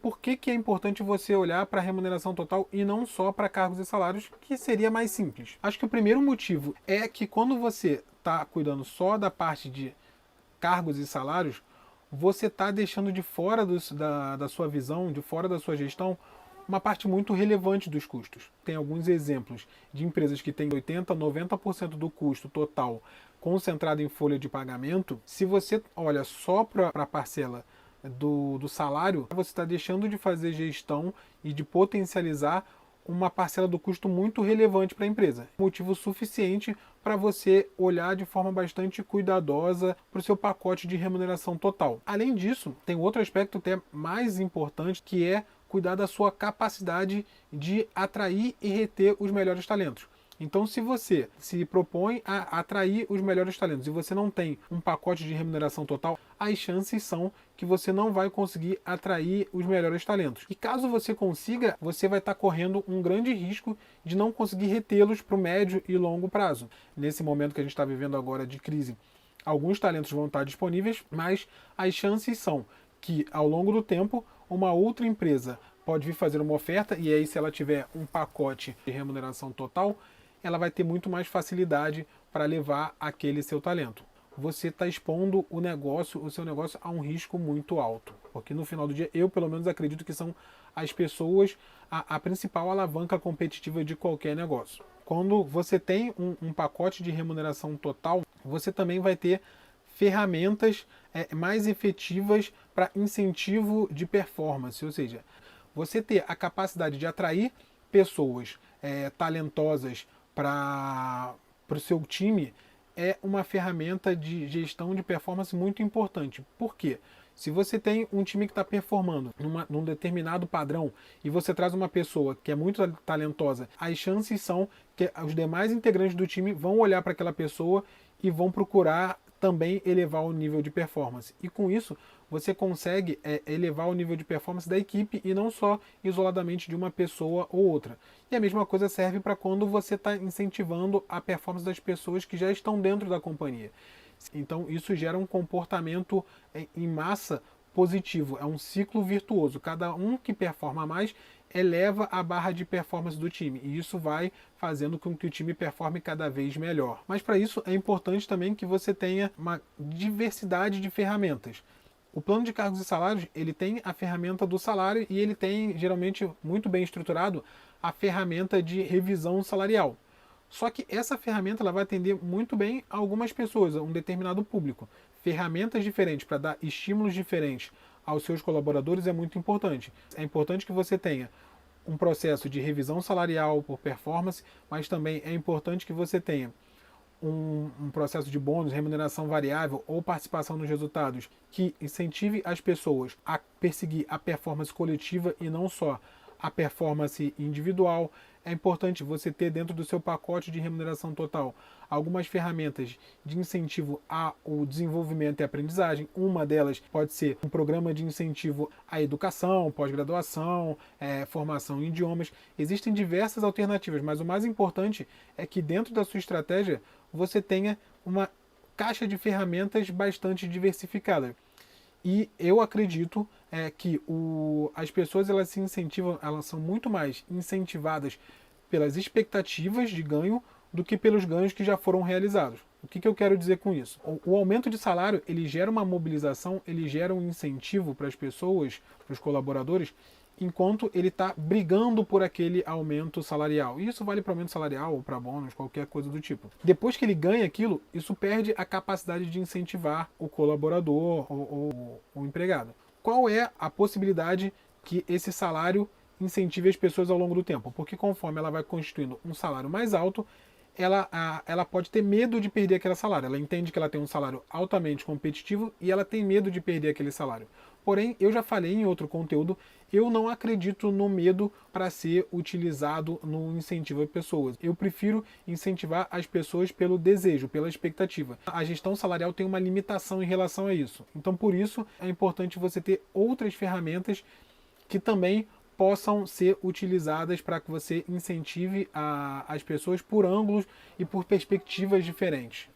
por que é importante você olhar para a remuneração total e não só para cargos e salários, que seria mais simples? Acho que o primeiro motivo é que quando você está cuidando só da parte de cargos e salários, você está deixando de fora da sua visão, de fora da sua gestão, uma parte muito relevante dos custos. Tem alguns exemplos de empresas que têm 80%, 90% do custo total concentrado em folha de pagamento. Se você olha só para a parcela do salário, você está deixando de fazer gestão e de potencializar uma parcela do custo muito relevante para a empresa. Motivo suficiente para você olhar de forma bastante cuidadosa para o seu pacote de remuneração total. Além disso, tem outro aspecto até mais importante, que é cuidar da sua capacidade de atrair e reter os melhores talentos. Então, se você se propõe a atrair os melhores talentos e você não tem um pacote de remuneração total, as chances são que você não vai conseguir atrair os melhores talentos. E caso você consiga, você vai estar correndo um grande risco de não conseguir retê-los para o médio e longo prazo. Nesse momento que a gente está vivendo agora de crise, alguns talentos vão estar disponíveis, mas as chances são que, ao longo do tempo, uma outra empresa pode vir fazer uma oferta, e aí, se ela tiver um pacote de remuneração total, ela vai ter muito mais facilidade para levar aquele seu talento. Você está expondo o seu negócio a um risco muito alto. Porque no final do dia, eu pelo menos acredito que são as pessoas a principal alavanca competitiva de qualquer negócio. Quando você tem um pacote de remuneração total, você também vai ter ferramentas mais efetivas para incentivo de performance. Ou seja, você ter a capacidade de atrair pessoas talentosas para o seu time é uma ferramenta de gestão de performance muito importante. Por quê? Se você tem um time que está performando num determinado padrão e você traz uma pessoa que é muito talentosa, as chances são que os demais integrantes do time vão olhar para aquela pessoa e vão procurar também elevar o nível de performance. E com isso, você consegue elevar o nível de performance da equipe e não só isoladamente de uma pessoa ou outra. E a mesma coisa serve para quando você está incentivando a performance das pessoas que já estão dentro da companhia. Então isso gera um comportamento em massa positivo, é um ciclo virtuoso. Cada um que performa mais eleva a barra de performance do time, e isso vai fazendo com que o time performe cada vez melhor. Mas para isso é importante também que você tenha uma diversidade de ferramentas. O plano de cargos e salários, ele tem a ferramenta do salário e ele tem, geralmente, muito bem estruturado, a ferramenta de revisão salarial. Só que essa ferramenta ela vai atender muito bem a algumas pessoas, a um determinado público. Ferramentas diferentes para dar estímulos diferentes aos seus colaboradores é muito importante. É importante que você tenha um processo de revisão salarial por performance, mas também é importante que você tenha um processo de bônus, remuneração variável ou participação nos resultados que incentive as pessoas a perseguir a performance coletiva e não só a performance individual. É importante você ter dentro do seu pacote de remuneração total algumas ferramentas de incentivo ao desenvolvimento e aprendizagem. Uma delas pode ser um programa de incentivo à educação, pós-graduação, formação em idiomas. Existem diversas alternativas, mas o mais importante é que dentro da sua estratégia você tenha uma caixa de ferramentas bastante diversificada. E eu acredito que as pessoas elas se incentivam, elas são muito mais incentivadas pelas expectativas de ganho do que pelos ganhos que já foram realizados. O que eu quero dizer com isso? O aumento de salário ele gera uma mobilização, ele gera um incentivo para as pessoas, para os colaboradores, enquanto ele está brigando por aquele aumento salarial. E isso vale para aumento salarial ou para bônus, qualquer coisa do tipo. Depois que ele ganha aquilo, isso perde a capacidade de incentivar o colaborador ou o empregado. Qual é a possibilidade que esse salário incentive as pessoas ao longo do tempo? Porque conforme ela vai constituindo um salário mais alto, ela pode ter medo de perder aquele salário. Ela entende que ela tem um salário altamente competitivo e ela tem medo de perder aquele salário. Porém, eu já falei em outro conteúdo, eu não acredito no medo para ser utilizado no incentivo a pessoas. Eu prefiro incentivar as pessoas pelo desejo, pela expectativa. A gestão salarial tem uma limitação em relação a isso. Então, por isso, é importante você ter outras ferramentas que também possam ser utilizadas para que você incentive as pessoas por ângulos e por perspectivas diferentes.